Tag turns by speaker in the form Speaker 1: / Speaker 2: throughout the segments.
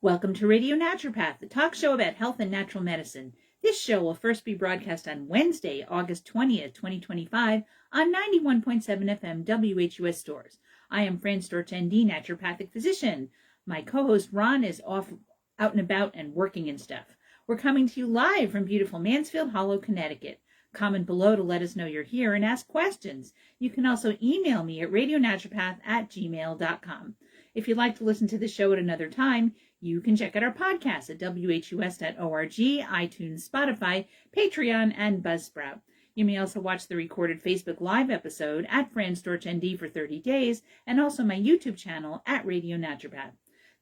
Speaker 1: Welcome to Radio Naturopath, the talk show about health and natural medicine. This show will first be broadcast on Wednesday, August 20th, 2025 on 91.7 FM WHUS stores. I am Fran Storch, ND, naturopathic physician. My co-host Ron is off out and about and working and stuff. We're coming to you live from beautiful Mansfield Hollow, Connecticut. Comment below to let us know you're here and ask questions. You can also email me at radionaturopath@gmail.com. If you'd like to listen to the show at another time, you can check out our podcast at whus.org, iTunes, Spotify, Patreon, and Buzzsprout. You may also watch the recorded Facebook Live episode at Fran Storch ND for 30 days, and also my YouTube channel at Radio Naturopath.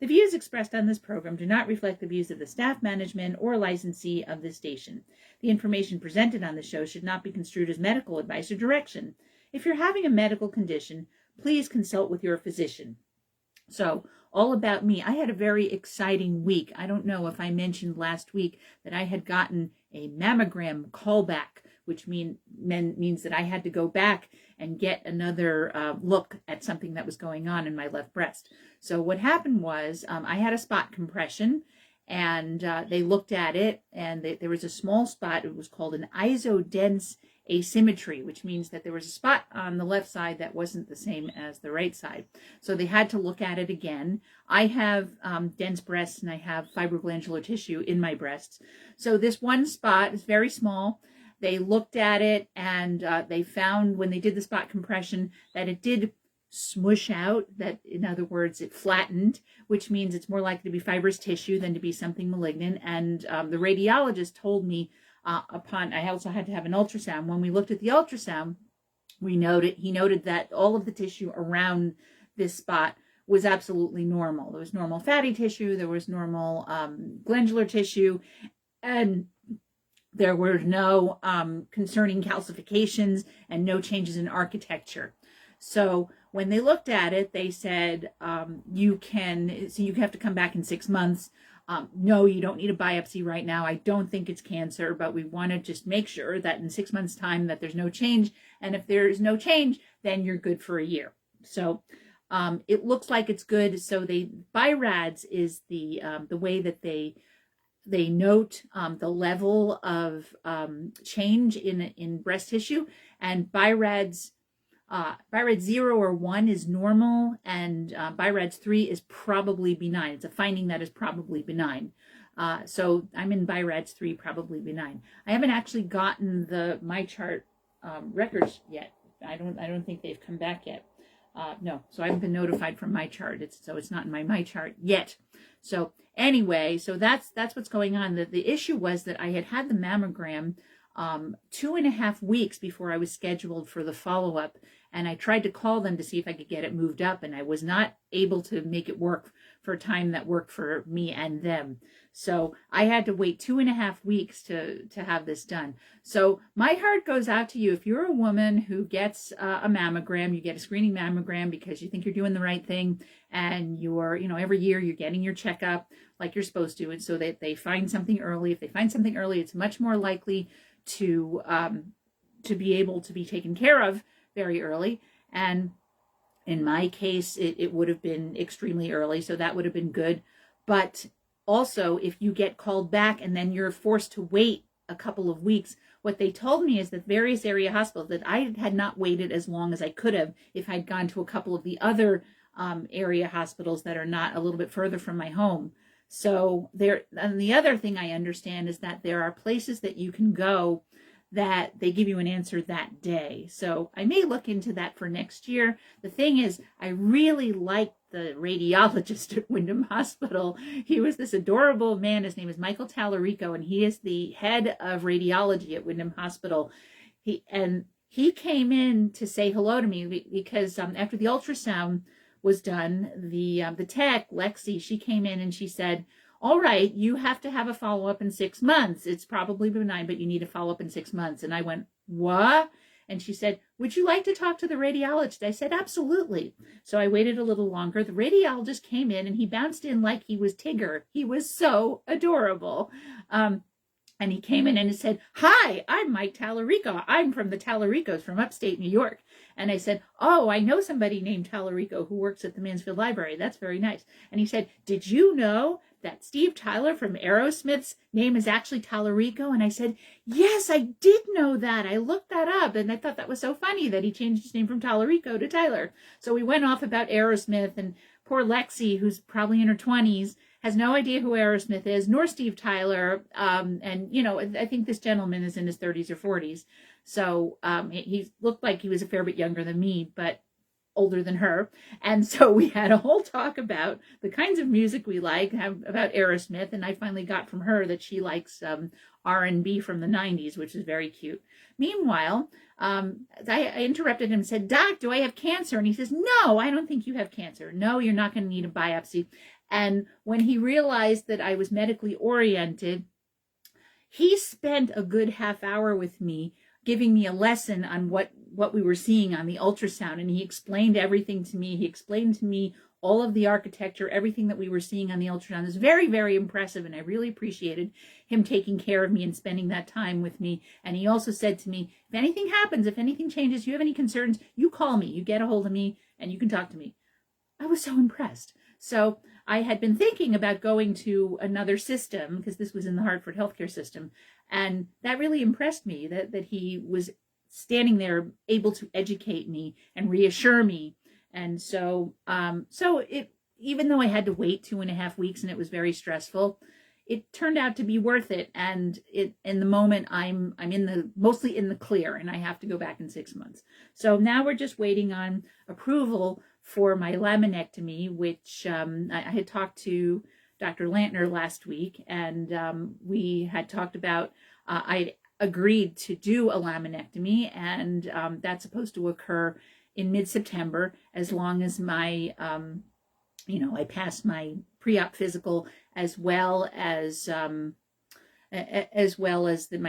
Speaker 1: The views expressed on this program do not reflect the views of the staff, management, or licensee of this station. The information presented on the show should not be construed as medical advice or direction. If you're having a medical condition, please consult with your physician. So, all about me. I had a very exciting week. I don't know if I mentioned last week that I had gotten a mammogram callback, which means that I had to go back and get another look at something that was going on in my left breast. So what happened was I had a spot compression, and they looked at it, and there was a small spot. It was called an isodense asymmetry, which means that there was a spot on the left side that wasn't the same as the right side. So they had to look at it again. I have dense breasts, and I have fibroglandular tissue in my breasts. So this one spot is very small. They looked at it, and they found when they did the spot compression that it did smush out, that in other words it flattened, which means it's more likely to be fibrous tissue than to be something malignant. And the radiologist told me I also had to have an ultrasound. When we looked at the ultrasound, he noted that all of the tissue around this spot was absolutely normal. There was normal fatty tissue, there was normal glandular tissue, and there were no concerning calcifications and no changes in architecture. So when they looked at it, they said, you have to come back in 6 months. No, you don't need a biopsy right now. I don't think it's cancer, but we want to just make sure that in 6 months' time that there's no change. And if there's no change, then you're good for a year. So it looks like it's good. So BI-RADS is the way that they note the level of change in breast tissue, and BI-RADS 0 or 1 is normal, and BI-RADS 3 is probably benign. It's a finding that is probably benign. So I'm in BI-RADS 3, probably benign. I haven't actually gotten the MyChart records yet. I don't think they've come back yet. No, so I haven't been notified from MyChart. It's not in my MyChart yet. So anyway, so that's what's going on. The issue was that I had the mammogram 2.5 weeks before I was scheduled for the follow-up, and I tried to call them to see if I could get it moved up, and I was not able to make it work for a time that worked for me and them. So I had to wait 2.5 weeks to have this done. So my heart goes out to you. If you're a woman who gets a mammogram, you get a screening mammogram because you think you're doing the right thing, and you're, every year you're getting your checkup like you're supposed to, and so that they find something early. If they find something early, it's much more likely to be able to be taken care of very early. And in my case, it would have been extremely early, so that would have been good. But also, if you get called back and then you're forced to wait a couple of weeks, what they told me is that various area hospitals, that I had not waited as long as I could have if I'd gone to a couple of the other area hospitals that are not a little bit further from my home. So and the other thing I understand is that there are places that you can go that they give you an answer that day. So I may look into that for next year. The thing is, I really liked the radiologist at Windham Hospital. He was this adorable man. His name is Michael Tallarico, and he is the head of radiology at Windham Hospital. He came in to say hello to me because after the ultrasound was done, the tech, Lexi, she came in and she said, all right, you have to have a follow-up in 6 months. It's probably benign, but you need a follow-up in 6 months. And I went, what? And she said, would you like to talk to the radiologist? I said, absolutely. So I waited a little longer. The radiologist came in and he bounced in like he was Tigger. He was so adorable. And he came in and he said, hi, I'm Mike Tallarico. I'm from the Tallaricos from upstate New York. And I said, oh, I know somebody named Tallarico who works at the Mansfield Library. That's very nice. And he said, did you know that Steve Tyler from Aerosmith's name is actually Tallarico? And I said, yes, I did know that. I looked that up, and I thought that was so funny that he changed his name from Tallarico to Tyler. So we went off about Aerosmith, and poor Lexi, who's probably in her 20s, has no idea who Aerosmith is, nor Steve Tyler. And, you know, I think this gentleman is in his 30s or 40s. So he looked like he was a fair bit younger than me, but older than her. And so we had a whole talk about the kinds of music we like, about Aerosmith, and I finally got from her that she likes R&B from the 90s, which is very cute. Meanwhile, I interrupted him and said, Doc, do I have cancer? And he says, no, I don't think you have cancer. No, you're not going to need a biopsy. And when he realized that I was medically oriented, he spent a good half hour with me giving me a lesson on what we were seeing on the ultrasound. And he explained everything to me. He explained to me all of the architecture, everything that we were seeing on the ultrasound. It was very, very impressive. And I really appreciated him taking care of me and spending that time with me. And he also said to me, if anything happens, if anything changes, you have any concerns, you call me, you get a hold of me, and you can talk to me. I was so impressed. So I had been thinking about going to another system, because this was in the Hartford healthcare system. And that really impressed me, that he was standing there able to educate me and reassure me. And so, even though I had to wait 2.5 weeks and it was very stressful, it turned out to be worth it. And in the moment, I'm mostly in the clear, and I have to go back in 6 months. So now we're just waiting on approval for my laminectomy, which I had talked to Dr. Lantner last week, and we had talked about, I agreed to do a laminectomy, and that's supposed to occur in mid-September, as long as my, I pass my pre-op physical, as well as my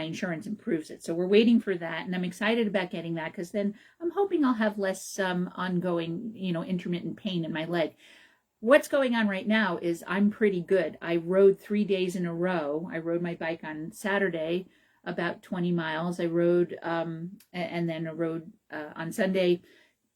Speaker 1: insurance improves it. So we're waiting for that, and I'm excited about getting that, because then I'm hoping I'll have less ongoing, intermittent pain in my leg. What's going on right now is I'm pretty good. I rode 3 days in a row. I rode my bike on Saturday about 20 miles. I rode, and then I rode on Sunday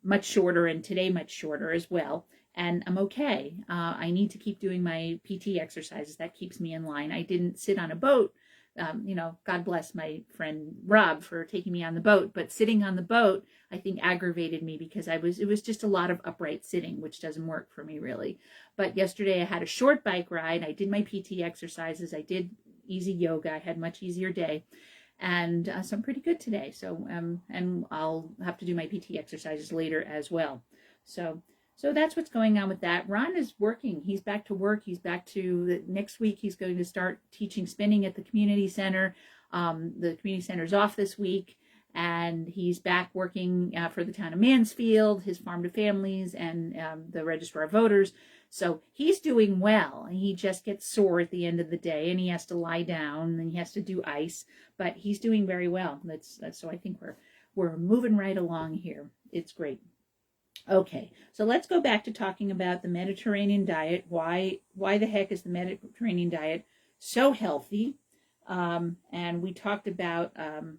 Speaker 1: much shorter, and today much shorter as well. And I'm okay. I need to keep doing my PT exercises. That keeps me in line. I didn't sit on a boat. God bless my friend Rob for taking me on the boat. But sitting on the boat, I think, aggravated me, because it was just a lot of upright sitting, which doesn't work for me really. But yesterday I had a short bike ride. I did my PT exercises. I did easy yoga. I had a much easier day. And so I'm pretty good today. So, and I'll have to do my PT exercises later as well. So that's what's going on with that. Ron is working. He's back to work. He's back to next week. He's going to start teaching spinning at the community center. The community center's off this week, and he's back working for the town of Mansfield, his farm to families, and the registrar of voters. So he's doing well. He just gets sore at the end of the day, and he has to lie down, and he has to do ice. But he's doing very well. That's so I think we're moving right along here. It's great. Okay, so let's go back to talking about the Mediterranean diet. Why the heck is the Mediterranean diet so healthy? And we talked about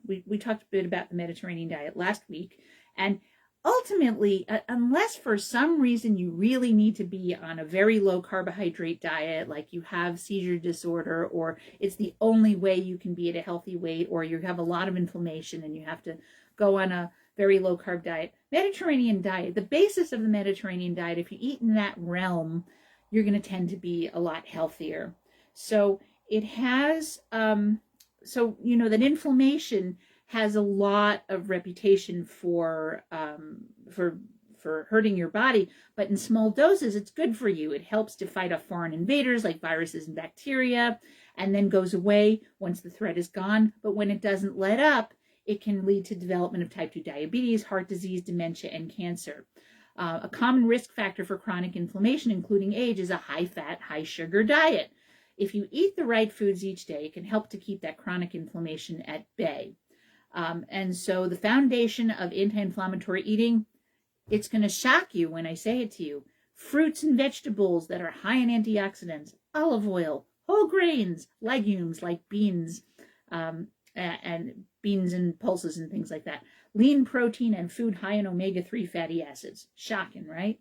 Speaker 1: we talked a bit about the Mediterranean diet last week. And ultimately, unless for some reason you really need to be on a very low carbohydrate diet, like you have seizure disorder, or it's the only way you can be at a healthy weight, or you have a lot of inflammation and you have to go on a very low carb diet. Mediterranean diet, the basis of the Mediterranean diet, if you eat in that realm, you're going to tend to be a lot healthier. So it has, that inflammation has a lot of reputation for hurting your body, but in small doses, it's good for you. It helps to fight off foreign invaders like viruses and bacteria, and then goes away once the threat is gone. But when it doesn't let up, it can lead to development of type 2 diabetes, heart disease, dementia, and cancer. A common risk factor for chronic inflammation, including age, is a high-fat, high-sugar diet. If you eat the right foods each day, it can help to keep that chronic inflammation at bay. And so the foundation of anti-inflammatory eating, it's going to shock you when I say it to you. Fruits and vegetables that are high in antioxidants, olive oil, whole grains, legumes like beans, and beans and pulses and things like that. lean protein, and food high in omega-3 fatty acids. Shocking, right?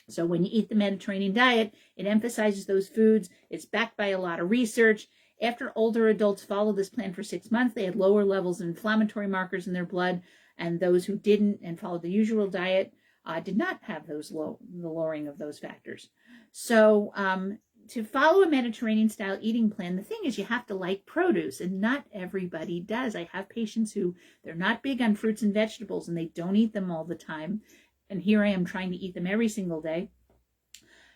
Speaker 1: So when you eat the Mediterranean diet, it emphasizes those foods. It's backed by a lot of research. After older adults followed this plan for 6 months, they had lower levels of inflammatory markers in their blood, and those who didn't and followed the usual diet did not have the lowering of those factors. So to follow a Mediterranean-style eating plan, the thing is you have to like produce, and not everybody does. I have patients who, they're not big on fruits and vegetables, and they don't eat them all the time. And here I am trying to eat them every single day.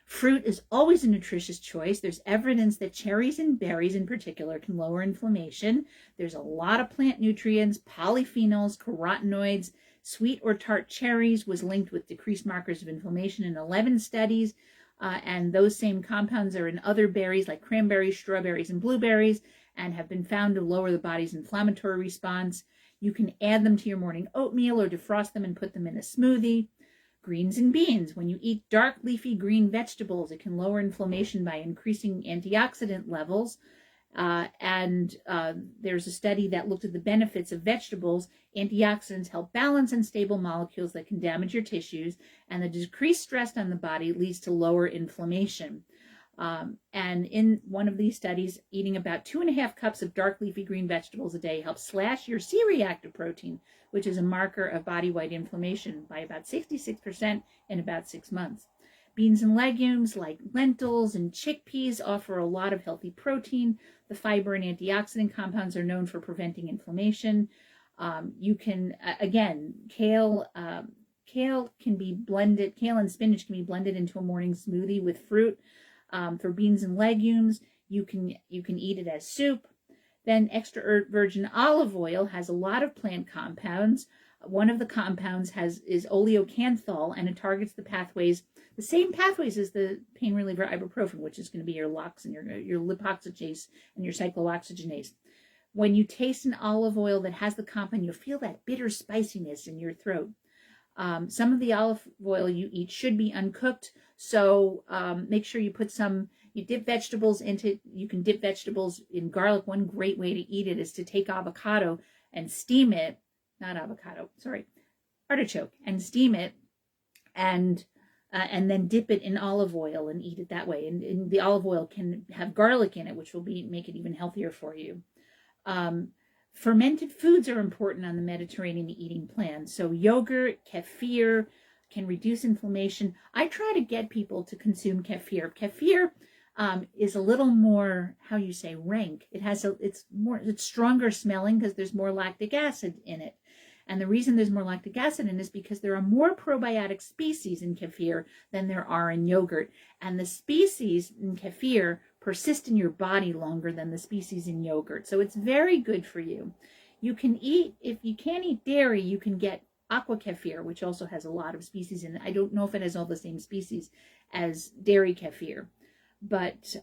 Speaker 1: Fruit is always a nutritious choice. There's evidence that cherries and berries in particular can lower inflammation. There's a lot of plant nutrients, polyphenols, carotenoids. Sweet or tart cherries was linked with decreased markers of inflammation in 11 studies. And those same compounds are in other berries like cranberries, strawberries, and blueberries, and have been found to lower the body's inflammatory response. You can add them to your morning oatmeal or defrost them and put them in a smoothie. Greens and beans. When you eat dark leafy green vegetables, it can lower inflammation by increasing antioxidant levels. There's a study that looked at the benefits of vegetables. Antioxidants help balance unstable molecules that can damage your tissues, and the decreased stress on the body leads to lower inflammation. And in one of these studies, eating about 2.5 cups of dark leafy green vegetables a day helps slash your C-reactive protein, which is a marker of body-wide inflammation, by about 66% in about 6 months. Beans and legumes like lentils and chickpeas offer a lot of healthy protein. The fiber and antioxidant compounds are known for preventing inflammation. You can, again, kale can be blended, kale and spinach can be blended into a morning smoothie with fruit. For beans and legumes, you can eat it as soup. Then extra virgin olive oil has a lot of plant compounds. One of the compounds is oleocanthal, and it targets the same pathways as the pain reliever ibuprofen, which is going to be your LOX and your lipoxygenase and your cyclooxygenase. When you taste an olive oil that has the compound, you'll feel that bitter spiciness in your throat. Some of the olive oil you eat should be uncooked, so make sure you put you dip vegetables you can dip vegetables in garlic. One great way to eat it is to take avocado and steam it, artichoke, and steam it, and then dip it in olive oil and eat it that way. And the olive oil can have garlic in it, which will make it even healthier for you. Fermented foods are important on the Mediterranean eating plan. So yogurt, kefir can reduce inflammation. I try to get people to consume kefir. Kefir is a little more, rank. It's stronger smelling because there's more lactic acid in it. And the reason there's more lactic acid in it is because there are more probiotic species in kefir than there are in yogurt. And the species in kefir persist in your body longer than the species in yogurt. So it's very good for you. You can eat, if you can't eat dairy, you can get aqua kefir, which also has a lot of species in it. I don't know if it has all the same species as dairy kefir. But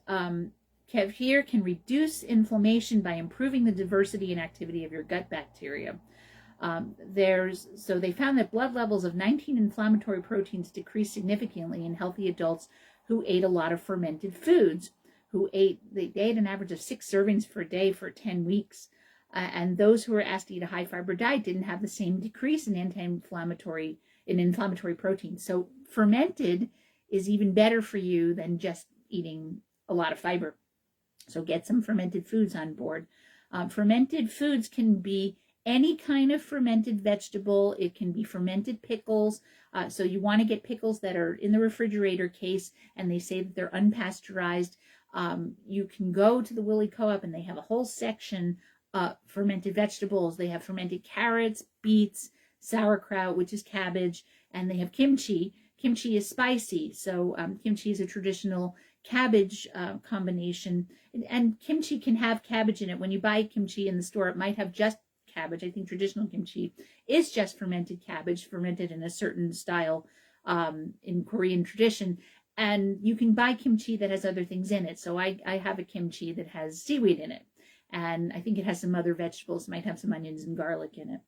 Speaker 1: kefir can reduce inflammation by improving the diversity and activity of your gut bacteria. So they found that blood levels of 19 inflammatory proteins decreased significantly in healthy adults who ate a lot of fermented foods, they ate an average of 6 servings per day for 10 weeks. And those who were asked to eat a high fiber diet didn't have the same decrease in inflammatory proteins. So fermented is even better for you than just eating a lot of fiber. So get some fermented foods on board. Fermented foods can be any kind of fermented vegetable. It can be fermented pickles. So you want to get pickles that are in the refrigerator case, and they say that they're unpasteurized. You can go to the Willie Co-op, and they have a whole section fermented vegetables. They have fermented carrots, beets, sauerkraut, which is cabbage, and they have kimchi. Kimchi is spicy, so kimchi is a traditional cabbage combination, and kimchi can have cabbage in it. When you buy kimchi in the store, it might have just cabbage. I think traditional kimchi is just fermented cabbage, fermented in a certain style in Korean tradition. And you can buy kimchi that has other things in it. So I have a kimchi that has seaweed in it. And I think it has some other vegetables, might have some onions and garlic in it.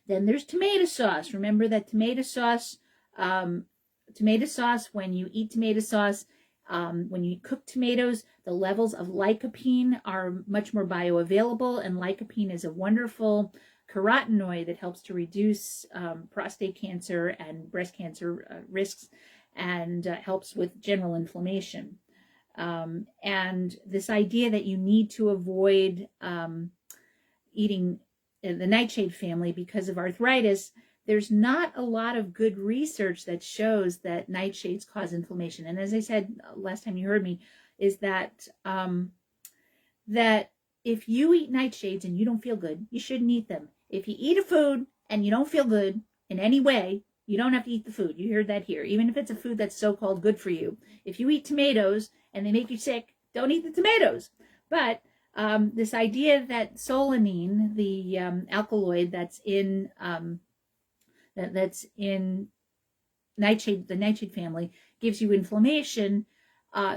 Speaker 1: Then there's tomato sauce. Remember that tomato sauce, when you eat tomato sauce, when you cook tomatoes, the levels of lycopene are much more bioavailable, and lycopene is a wonderful carotenoid that helps to reduce prostate cancer and breast cancer risks, and helps with general inflammation. And this idea that you need to avoid eating the nightshade family because of arthritis, there's not a lot of good research that shows that nightshades cause inflammation. And as I said last time you heard me, is that that if you eat nightshades and you don't feel good, you shouldn't eat them. If you eat a food and you don't feel good in any way, you don't have to eat the food. You heard that here. Even if it's a food that's so-called good for you. If you eat tomatoes and they make you sick, don't eat the tomatoes. But this idea that solanine, the alkaloid that's in nightshade, the nightshade family, gives you inflammation,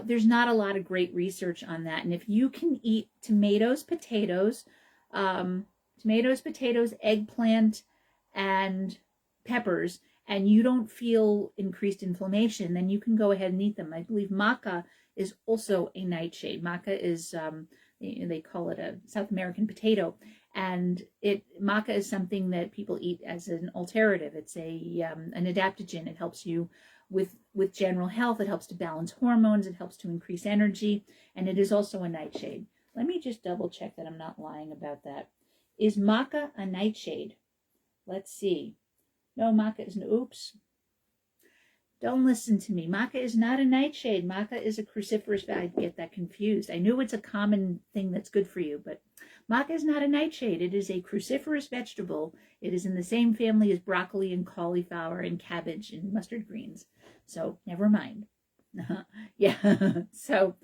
Speaker 1: there's not a lot of great research on that. And if you can eat tomatoes, potatoes, eggplant, and peppers, and you don't feel increased inflammation, then you can go ahead and eat them. I believe maca is also a nightshade. Maca is, they call it a South American potato. And maca is something that people eat as an alternative. It's an adaptogen. It helps you with general health. It helps to balance hormones. It helps to increase energy. And it is also a nightshade. Let me just double check that I'm not lying about that. Is maca a nightshade? Let's see. No, maca isn't. Oops. Don't listen to me. Maca is not a nightshade. Maca is a cruciferous. I get that confused. I knew it's a common thing that's good for you, but maca is not a nightshade. It is a cruciferous vegetable. It is in the same family as broccoli and cauliflower and cabbage and mustard greens. So never mind. Yeah. So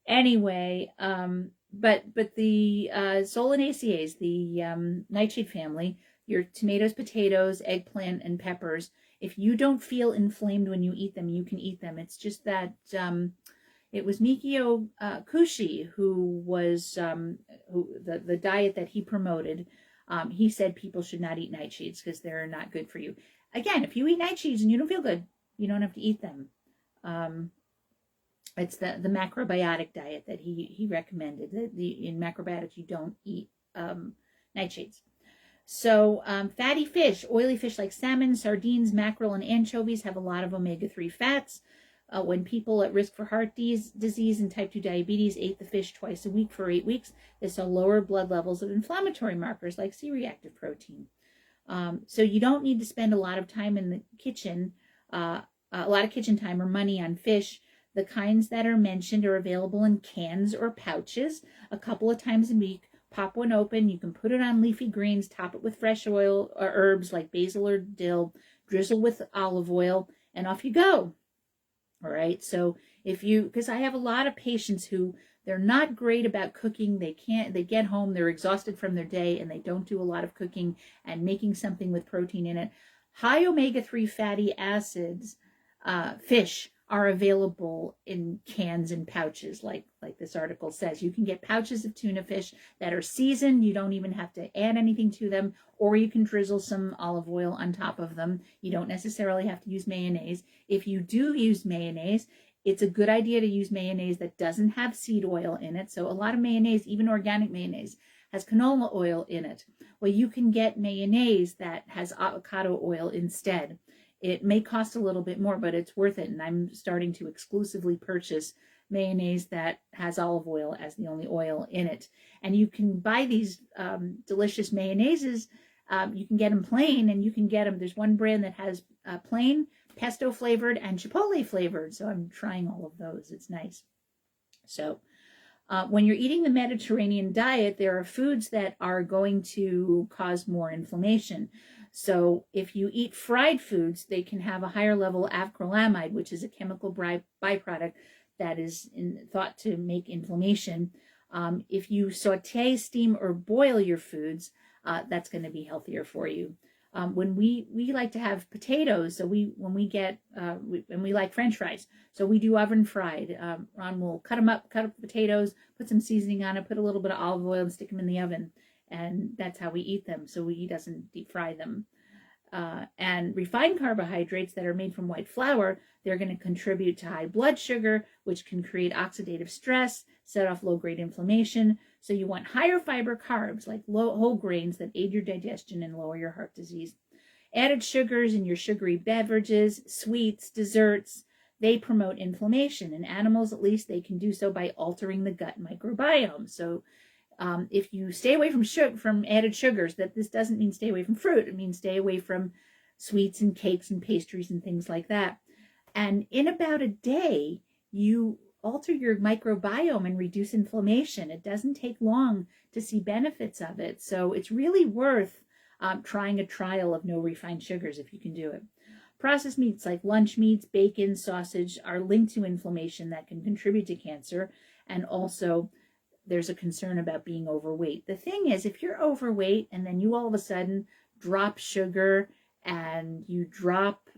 Speaker 1: anyway, but the solanaceae, the nightshade family, your tomatoes, potatoes, eggplant, and peppers, if you don't feel inflamed when you eat them, you can eat them. It's just that it was Mikio Kushi who was the diet that he promoted. He said people should not eat nightshades because they're not good for you. Again, if you eat nightshades and you don't feel good, you don't have to eat them. It's the macrobiotic diet that he recommended. In macrobiotics, you don't eat nightshades. So fatty fish, oily fish like salmon, sardines, mackerel, and anchovies have a lot of omega-3 fats. When people at risk for heart disease and type 2 diabetes ate the fish twice a week for 8 weeks, they saw lower blood levels of inflammatory markers like C-reactive protein. So you don't need to spend a lot of time in the kitchen, a lot of kitchen time or money on fish. The kinds that are mentioned are available in cans or pouches a couple of times a week. Pop one open. You can put it on leafy greens, top it with fresh oil or herbs like basil or dill, drizzle with olive oil, and off you go. All right. So because I have a lot of patients who they're not great about cooking. They get home, they're exhausted from their day, and they don't do a lot of cooking and making something with protein in it. High omega-3 fatty acids, fish, are available in cans and pouches, like this article says. You can get pouches of tuna fish that are seasoned. You don't even have to add anything to them, or you can drizzle some olive oil on top of them. You don't necessarily have to use mayonnaise. If you do use mayonnaise, it's a good idea to use mayonnaise that doesn't have seed oil in it. So a lot of mayonnaise, even organic mayonnaise, has canola oil in it. Well, you can get mayonnaise that has avocado oil instead. It may cost a little bit more, but it's worth it. And I'm starting to exclusively purchase mayonnaise that has olive oil as the only oil in it. And you can buy these delicious mayonnaises. You can get them plain, and you can get them. There's one brand that has plain, pesto flavored, and chipotle flavored. So I'm trying all of those. It's nice. So when you're eating the Mediterranean diet, there are foods that are going to cause more inflammation. So if you eat fried foods, they can have a higher level of acrylamide, which is a chemical byproduct that is thought to make inflammation. If you saute, steam, or boil your foods, that's going to be healthier for you. When we like to have potatoes, so we like French fries, so we do oven fried. Ron will cut up potatoes, put some seasoning on it, put a little bit of olive oil, and stick them in the oven. And that's how we eat them. So he doesn't deep fry them. And refined carbohydrates that are made from white flour, they're going to contribute to high blood sugar, which can create oxidative stress, set off low-grade inflammation. So you want higher fiber carbs like whole grains that aid your digestion and lower your heart disease. Added sugars in your sugary beverages, sweets, desserts, they promote inflammation. In animals, at least, they can do so by altering the gut microbiome. So if you stay away from added sugars, that this doesn't mean stay away from fruit. It means stay away from sweets and cakes and pastries and things like that. And in about a day, you alter your microbiome and reduce inflammation. It doesn't take long to see benefits of it. So it's really worth trying a trial of no refined sugars if you can do it. Processed meats like lunch meats, bacon, sausage are linked to inflammation that can contribute to cancer. And also, there's a concern about being overweight. The thing is, if you're overweight and then you all of a sudden drop sugar and you drop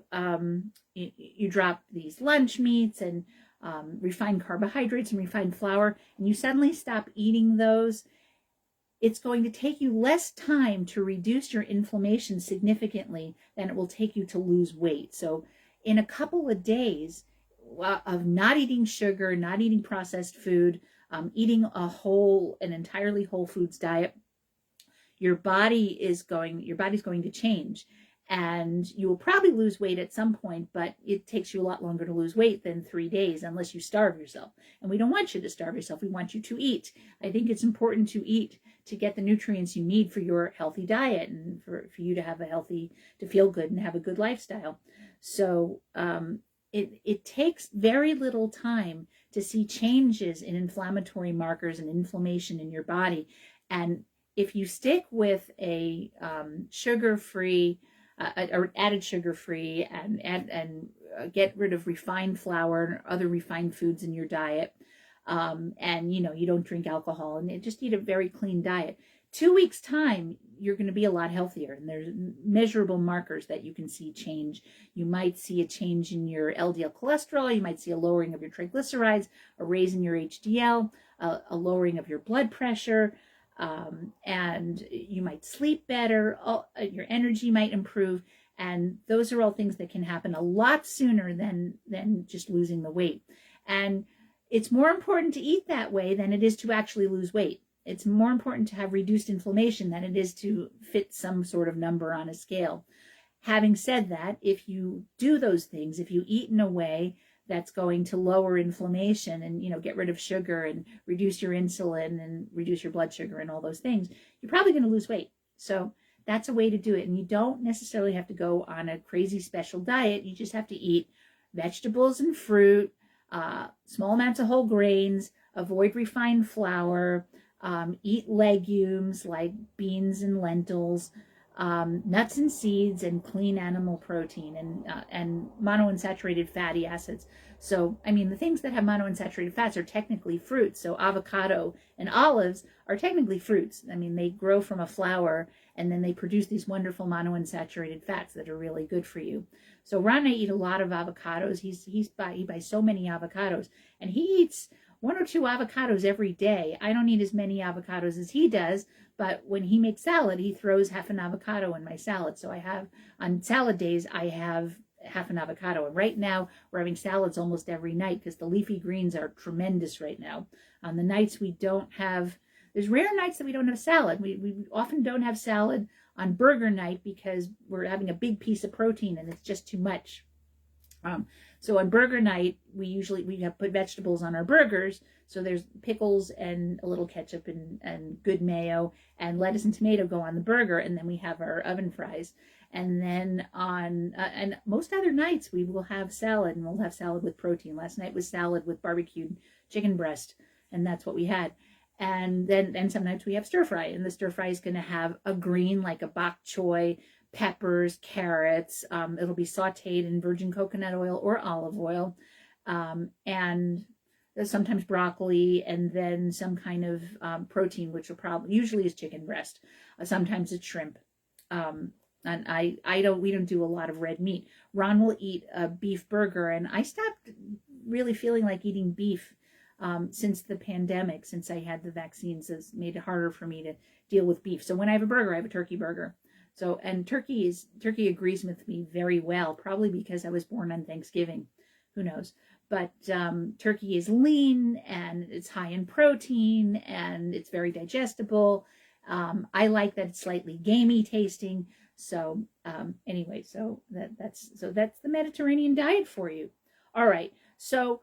Speaker 1: these lunch meats and refined carbohydrates and refined flour, and you suddenly stop eating those, it's going to take you less time to reduce your inflammation significantly than it will take you to lose weight. So in a couple of days of not eating sugar, not eating processed food, eating an entirely whole foods diet, your body's going to change. And you will probably lose weight at some point, but it takes you a lot longer to lose weight than 3 days unless you starve yourself. And we don't want you to starve yourself. We want you to eat. I think it's important to eat to get the nutrients you need for your healthy diet and for you to have to feel good and have a good lifestyle. So it takes very little time to see changes in inflammatory markers and inflammation in your body. And if you stick with a sugar-free, or added sugar-free, and get rid of refined flour and other refined foods in your diet, and you don't drink alcohol, and just eat a very clean diet, 2 weeks time you're going to be a lot healthier, and there's measurable markers that you can see change. You might see a change in your LDL cholesterol, you might see a lowering of your triglycerides, a raise in your HDL, a lowering of your blood pressure, and you might sleep better, your energy might improve, and those are all things that can happen a lot sooner than just losing the weight. And it's more important to eat that way than it is to actually lose weight. It's more important to have reduced inflammation than it is to fit some sort of number on a scale. Having said that, if you do those things, if you eat in a way that's going to lower inflammation and, get rid of sugar and reduce your insulin and reduce your blood sugar and all those things, you're probably going to lose weight. So that's a way to do it. And you don't necessarily have to go on a crazy special diet. You just have to eat vegetables and fruit, small amounts of whole grains, avoid refined flour, eat legumes like beans and lentils, nuts and seeds, and clean animal protein, and monounsaturated fatty acids. So, the things that have monounsaturated fats are technically fruits. So avocado and olives are technically fruits. They grow from a flower, and then they produce these wonderful monounsaturated fats that are really good for you. So Ron and I eat a lot of avocados. He buys so many avocados, and he eats 1 or 2 avocados every day. I don't eat as many avocados as he does, but when he makes salad, he throws half an avocado in my salad. So on salad days, I have half an avocado. And right now, we're having salads almost every night because the leafy greens are tremendous right now. On the nights there's rare nights that we don't have salad. We often don't have salad on burger night because we're having a big piece of protein and it's just too much. So on burger night, we have put vegetables on our burgers. So there's pickles and a little ketchup and good mayo, and lettuce and tomato go on the burger. And then we have our oven fries. And then and most other nights we will have salad, and we'll have salad with protein. Last night was salad with barbecued chicken breast, and that's what we had. And then some nights we have stir fry, and the stir fry is going to have a green like a bok choy, peppers, carrots. It'll be sauteed in virgin coconut oil or olive oil, and sometimes broccoli, and then some kind of protein, which usually is chicken breast. Sometimes it's shrimp. And we don't do a lot of red meat. Ron will eat a beef burger, and I stopped really feeling like eating beef since the pandemic, since I had the vaccines. It's made it harder for me to deal with beef. So when I have a burger, I have a turkey burger. So, and turkey agrees with me very well, probably because I was born on Thanksgiving. Who knows? but turkey is lean and it's high in protein and it's very digestible. I like that it's slightly gamey tasting. So anyway, so that's the Mediterranean diet for you. All right, so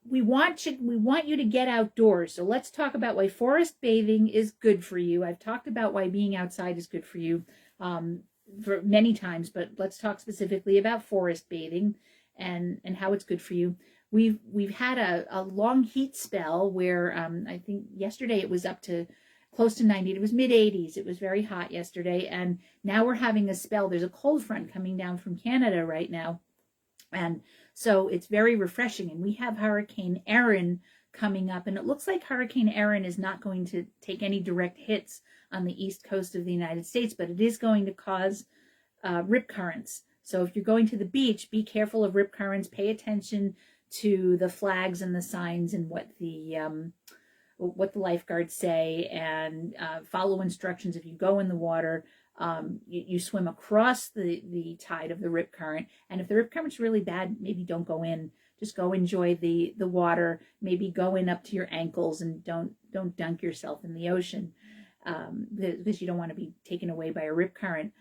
Speaker 1: we want you to get outdoors. So let's talk about why forest bathing is good for you. I've talked about why being outside is good for you for many times, but let's talk specifically about forest bathing and how it's good for you. We've had a long heat spell where I think yesterday it was up to close to 90. It was mid 80s. It was very hot yesterday, and now we're having a spell. There's a cold front coming down from Canada right now, and so it's very refreshing. And we have Hurricane Erin coming up, and it looks like Hurricane Erin is not going to take any direct hits on the east coast of the United States, but it is going to cause rip currents. So if you're going to the beach, be careful of rip currents. Pay attention to the flags and the signs and what the lifeguards say, and follow instructions. If you go in the water, you swim across the tide of the rip current. And if the rip current's really bad, maybe don't go in. Just go enjoy the water. Maybe go in up to your ankles and don't dunk yourself in the ocean because you don't want to be taken away by a rip current.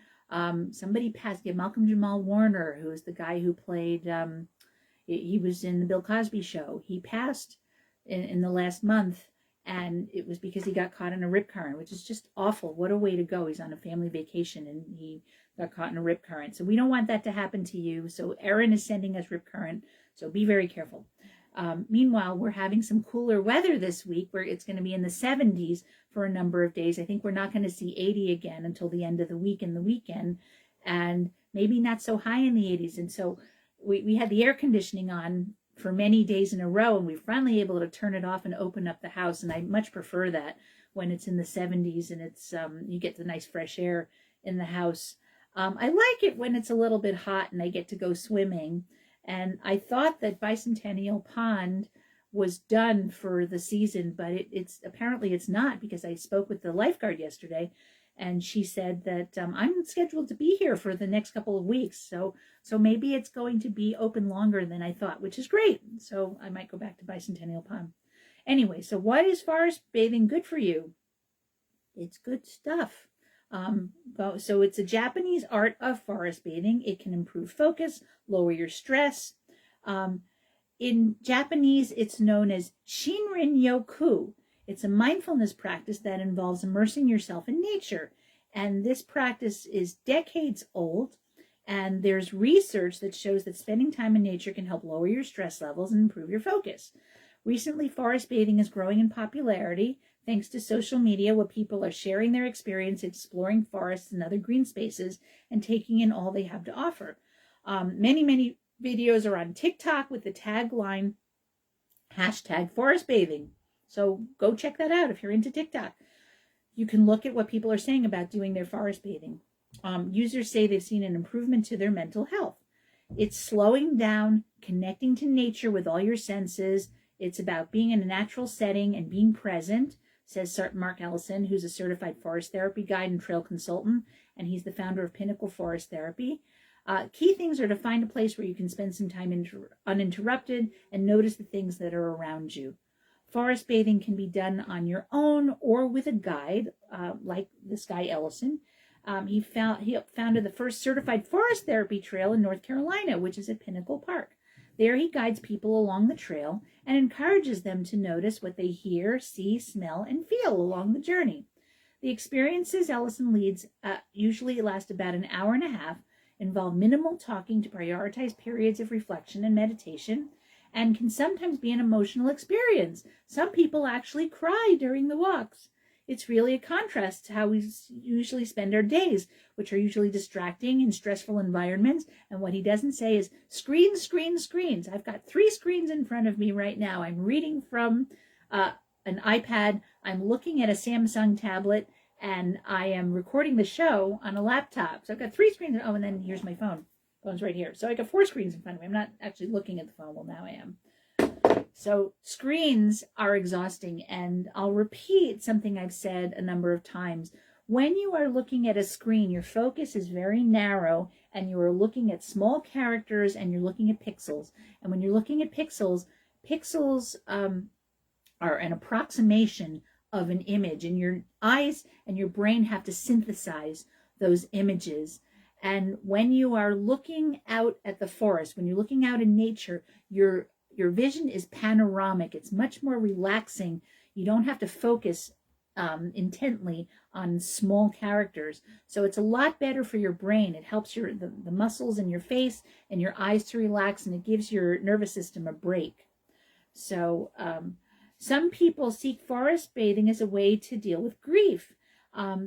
Speaker 1: Somebody passed, Malcolm Jamal Warner, who is the guy who played, he was in the Bill Cosby show. He passed in the last month, and it was because he got caught in a rip current, which is just awful. What a way to go. He's on a family vacation and he got caught in a rip current. So we don't want that to happen to you. So Erin is sending us rip current, so be very careful. Meanwhile, we're having some cooler weather this week where it's going to be in the 70s for a number of days. I think we're not going to see 80 again until the end of the week and the weekend, and maybe not so high in the 80s. And so we had the air conditioning on for many days in a row, and we're finally able to turn it off and open up the house. And I much prefer that when it's in the 70s and it's you get the nice fresh air in the house. I like it when it's a little bit hot and I get to go swimming. And I thought that Bicentennial Pond was done for the season, but it's apparently it's not, because I spoke with the lifeguard yesterday, and she said that I'm scheduled to be here for the next couple of weeks. So maybe it's going to be open longer than I thought, which is great. So I might go back to Bicentennial Pond. Anyway, so why is forest bathing good for you? It's good stuff. So it's a Japanese art of forest bathing. It can improve focus, lower your stress. In Japanese, it's known as Shinrin Yoku. It's a mindfulness practice that involves immersing yourself in nature. And this practice is decades old. And there's research that shows that spending time in nature can help lower your stress levels and improve your focus. Recently, forest bathing is growing in popularity thanks to social media, where people are sharing their experience exploring forests and other green spaces and taking in all they have to offer. Many videos are on TikTok with the tagline #forestbathing. So go check that out if you're into TikTok. You can look at what people are saying about doing their forest bathing. Users say they've seen an improvement to their mental health. It's slowing down, connecting to nature with all your senses. It's about being in a natural setting and being present, says Mark Ellison, who's a certified forest therapy guide and trail consultant, and he's the founder of Pinnacle Forest Therapy. Key things are to find a place where you can spend some time uninterrupted and notice the things that are around you. Forest bathing can be done on your own or with a guide, like this guy Ellison. He founded the first certified forest therapy trail in North Carolina, which is at Pinnacle Park. There he guides people along the trail and encourages them to notice what they hear, see, smell, and feel along the journey. The experiences Ellison leads usually last about an hour and a half, involve minimal talking to prioritize periods of reflection and meditation, and can sometimes be an emotional experience. Some people actually cry during the walks. It's really a contrast to how we usually spend our days, which are usually distracting in stressful environments. And what he doesn't say is screens, screens, screens. I've got 3 screens in front of me right now. I'm reading from an iPad. I'm looking at a Samsung tablet, and I am recording the show on a laptop. So I've got 3 screens. Oh, and then here's my phone. Phone's right here. So I got 4 screens in front of me. I'm not actually looking at the phone. Well, now I am. So screens are exhausting, and I'll repeat something I've said a number of times. When you are looking at a screen, your focus is very narrow and you are looking at small characters and you're looking at pixels. And when you're looking at pixels, pixels are an approximation of an image, and your eyes and your brain have to synthesize those images. And when you are looking out at the forest, when you're looking out in nature, your vision is panoramic. It's much more relaxing. You don't have to focus intently on small characters. So it's a lot better for your brain. It helps the muscles in your face and your eyes to relax, and it gives your nervous system a break. So some people seek forest bathing as a way to deal with grief.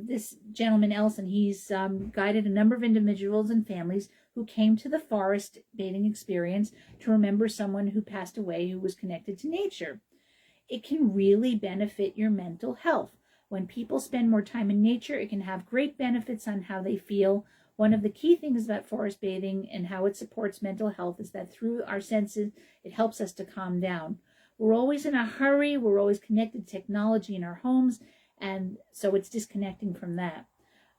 Speaker 1: This gentleman, Elson, he's guided a number of individuals and families who came to the forest bathing experience to remember someone who passed away who was connected to nature. It can really benefit your mental health. When people spend more time in nature, it can have great benefits on how they feel. One of the key things about forest bathing and how it supports mental health is that through our senses, it helps us to calm down. We're always in a hurry. We're always connected to technology in our homes, and so it's disconnecting from that.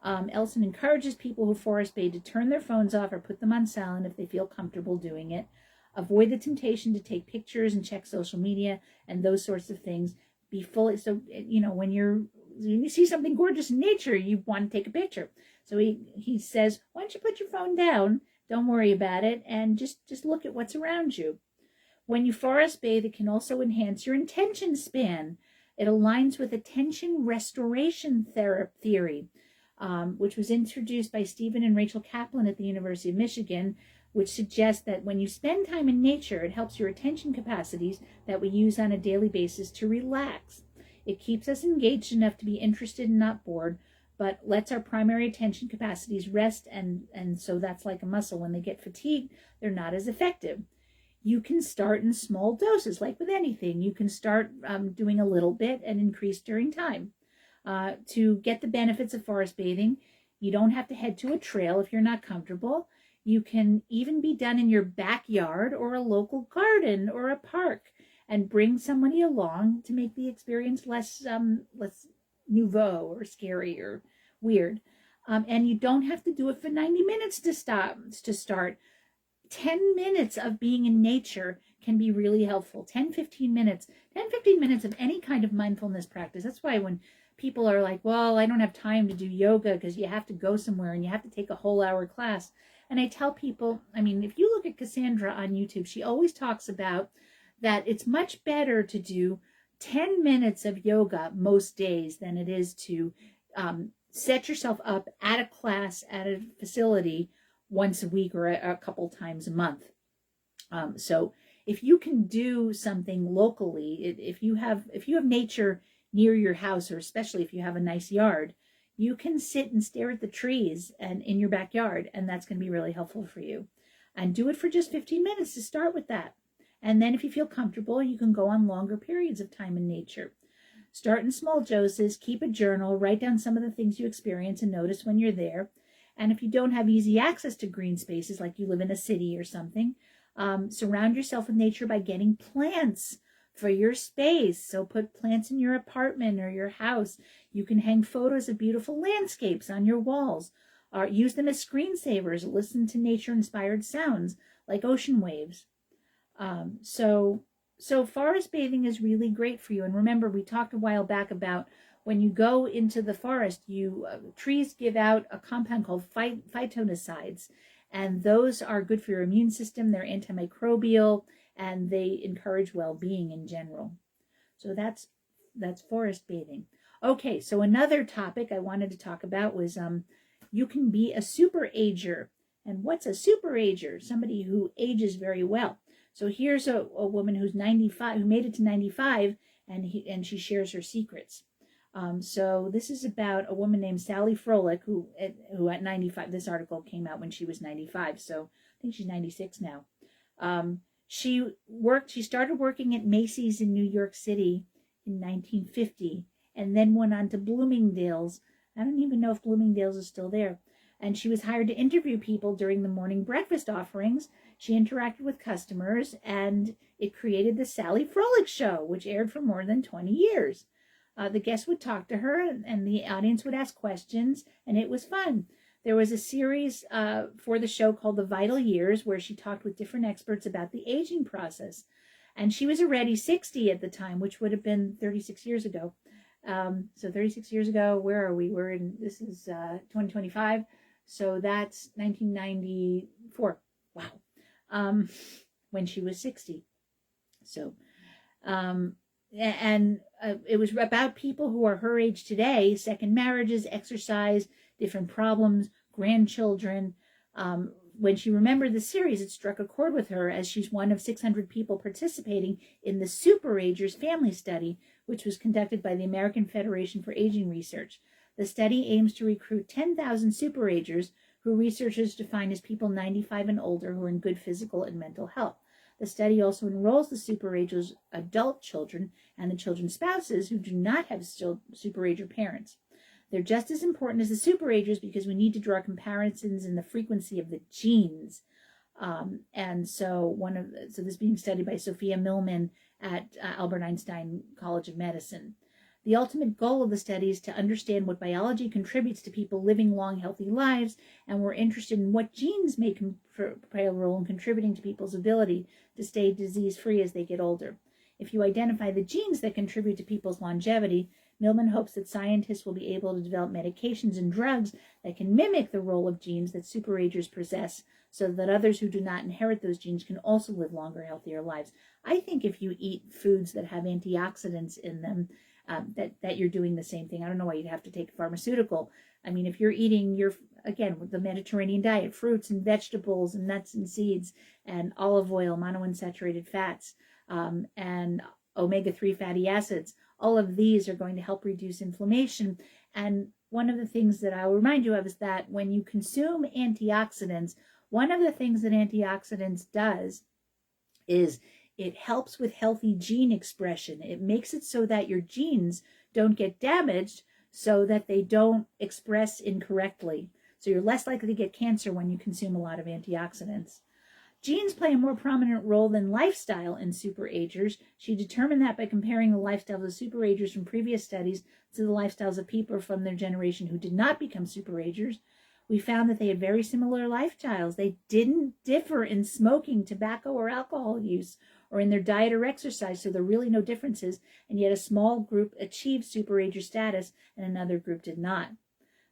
Speaker 1: Elson encourages people who forest bathe to turn their phones off or put them on silent if they feel comfortable doing it. Avoid the temptation to take pictures and check social media and those sorts of things. Be fully, so, when you see something gorgeous in nature, you want to take a picture. So he says, why don't you put your phone down? Don't worry about it, and just look at what's around you. When you forest bathe, it can also enhance your attention span. It aligns with attention restoration theory, which was introduced by Stephen and Rachel Kaplan at the University of Michigan, which suggests that when you spend time in nature, it helps your attention capacities that we use on a daily basis to relax. It keeps us engaged enough to be interested and not bored, but lets our primary attention capacities rest, and so that's like a muscle. When they get fatigued, they're not as effective. You can start in small doses, like with anything. You can start doing a little bit and increase during time. To get the benefits of forest bathing, you don't have to head to a trail if you're not comfortable. You can even be done in your backyard or a local garden or a park, and bring somebody along to make the experience less nouveau or scary or weird. And you don't have to do it for 90 minutes to start. 10 minutes of being in nature can be really helpful. 10-15 minutes of any kind of mindfulness practice. That's why when people are like, well, I don't have time to do yoga because you have to go somewhere and you have to take a whole hour class. And I tell people, if you look at Cassandra on YouTube, she always talks about that it's much better to do 10 minutes of yoga most days than it is to set yourself up at a class at a facility once a week or a couple times a month. So if you can do something locally, if you have nature near your house, or especially if you have a nice yard, you can sit and stare at the trees and in your backyard, and that's going to be really helpful for you. And do it for just 15 minutes to start with that. And then if you feel comfortable, you can go on longer periods of time in nature. Start in small doses, keep a journal, write down some of the things you experience and notice when you're there. And if you don't have easy access to green spaces, like you live in a city or something, surround yourself with nature by getting plants for your space. So put plants in your apartment or your house. You can hang photos of beautiful landscapes on your walls, or use them as screensavers. Listen to nature-inspired sounds like ocean waves. So forest bathing is really great for you. And remember, we talked a while back about when you go into the forest, trees give out a compound called phytonacides, and those are good for your immune system. They're antimicrobial, and they encourage well-being in general. So that's forest bathing. Okay, so another topic I wanted to talk about was you can be a super ager. And what's a super ager? Somebody who ages very well. So here's a woman who's 95, who made it to 95, and she shares her secrets. So this is about a woman named Sally Froelich, who at 95, this article came out when she was 95, so I think she's 96 now. She started working at Macy's in New York City in 1950, and then went on to Bloomingdale's. I don't even know if Bloomingdale's is still there. And she was hired to interview people during the morning breakfast offerings. She interacted with customers, and it created the Sally Froelich Show, which aired for more than 20 years. the guests would talk to her and the audience would ask questions, and it was fun. There was a series for the show called The Vital Years, where she talked with different experts about the aging process. And she was already 60 at the time, which would have been 36 years ago. So 36 years ago, where are we? This is 2025. So that's 1994. Wow. When she was 60. So, it was about people who are her age today, second marriages, exercise, different problems, grandchildren. When she remembered the series, it struck a chord with her, as she's one of 600 people participating in the Superagers Family Study, which was conducted by the American Federation for Aging Research. The study aims to recruit 10,000 superagers, who researchers define as people 95 and older who are in good physical and mental health. The study also enrolls the superagers' adult children and the children's spouses who do not have still superager parents. They're just as important as the superagers because we need to draw comparisons in the frequency of the genes. So this being studied by Sophia Millman at Albert Einstein College of Medicine. The ultimate goal of the study is to understand what biology contributes to people living long, healthy lives, and we're interested in what genes may play a role in contributing to people's ability to stay disease-free as they get older. If you identify the genes that contribute to people's longevity, Millman hopes that scientists will be able to develop medications and drugs that can mimic the role of genes that superagers possess, so that others who do not inherit those genes can also live longer, healthier lives. I think if you eat foods that have antioxidants in them, that you're doing the same thing. I don't know why you'd have to take a pharmaceutical. I mean, if you're eating the Mediterranean diet, fruits and vegetables and nuts and seeds and olive oil, monounsaturated fats, and omega-3 fatty acids, all of these are going to help reduce inflammation. And one of the things that I'll remind you of is that when you consume antioxidants, one of the things that antioxidants does is it helps with healthy gene expression. It makes it so that your genes don't get damaged, so that they don't express incorrectly. So you're less likely to get cancer when you consume a lot of antioxidants. Genes play a more prominent role than lifestyle in superagers. She determined that by comparing the lifestyles of superagers from previous studies to the lifestyles of people from their generation who did not become superagers. We found that they had very similar lifestyles. They didn't differ in smoking, tobacco, or alcohol use, or in their diet or exercise, so there are really no differences, and yet a small group achieved superager status and another group did not.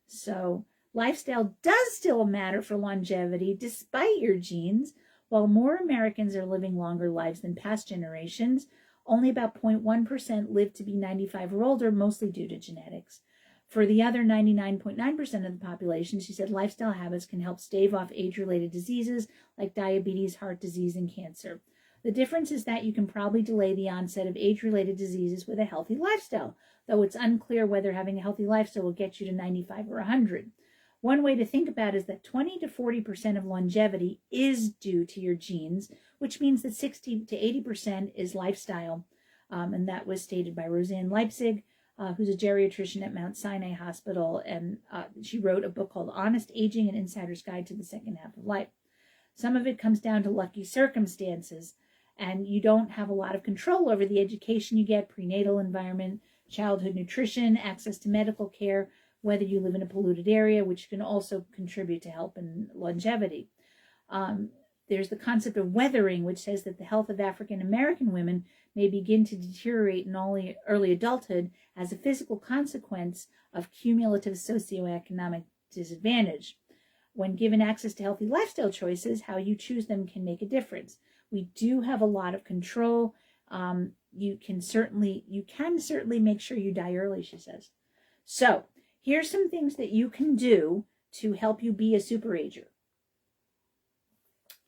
Speaker 1: So lifestyle does still matter for longevity despite your genes. While more Americans are living longer lives than past generations, only about 0.1% live to be 95 or older, mostly due to genetics. For the other 99.9% of the population, she said lifestyle habits can help stave off age-related diseases like diabetes, heart disease, and cancer. The difference is that you can probably delay the onset of age-related diseases with a healthy lifestyle, though it's unclear whether having a healthy lifestyle will get you to 95 or 100. One way to think about it is that 20 to 40% of longevity is due to your genes, which means that 60 to 80% is lifestyle. And that was stated by Roseanne Leipzig, who's a geriatrician at Mount Sinai Hospital, and she wrote a book called Honest Aging: An Insider's Guide to the Second Half of Life. Some of it comes down to lucky circumstances, and you don't have a lot of control over the education you get, prenatal environment, childhood nutrition, access to medical care, whether you live in a polluted area, which can also contribute to help in longevity. There's the concept of weathering, which says that the health of African American women may begin to deteriorate in early adulthood as a physical consequence of cumulative socioeconomic disadvantage. When given access to healthy lifestyle choices, how you choose them can make a difference. We do have a lot of control. You can certainly make sure you die early, she says. So here's some things that you can do to help you be a superager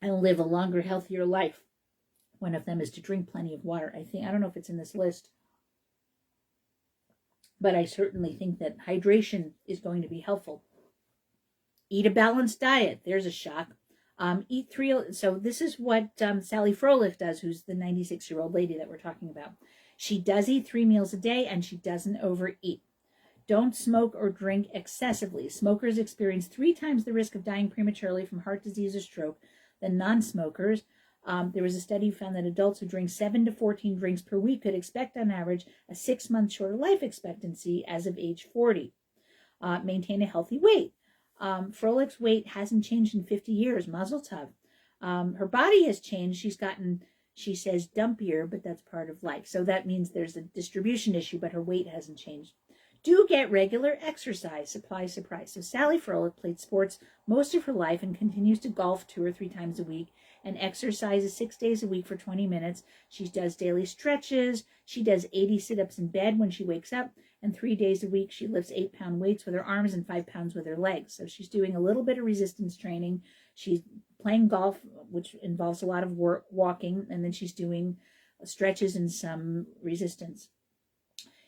Speaker 1: and live a longer, healthier life. One of them is to drink plenty of water. I don't know if it's in this list, but I certainly think that hydration is going to be helpful. Eat a balanced diet. There's a shock. So this is what Sally Froelich does, who's the 96-year-old lady that we're talking about. She does eat 3 meals a day, and she doesn't overeat. Don't smoke or drink excessively. Smokers experience 3 times the risk of dying prematurely from heart disease or stroke than non-smokers. There was a study found that adults who drink 7 to 14 drinks per week could expect on average a 6-month shorter life expectancy as of age 40. Maintain a healthy weight. Froelic's weight hasn't changed in 50 years. Mazel tov. Her body has changed. She's gotten, she says, dumpier, but that's part of life. So that means there's a distribution issue, but her weight hasn't changed. Do get regular exercise. Surprise, surprise. So Sally Froelich played sports most of her life and continues to golf 2 or 3 times a week and exercises 6 days a week for 20 minutes. She does daily stretches. She does 80 sit-ups in bed when she wakes up. And 3 days a week, she lifts 8-pound weights with her arms and 5 pounds with her legs. So she's doing a little bit of resistance training. She's playing golf, which involves a lot of walking, and then she's doing stretches and some resistance.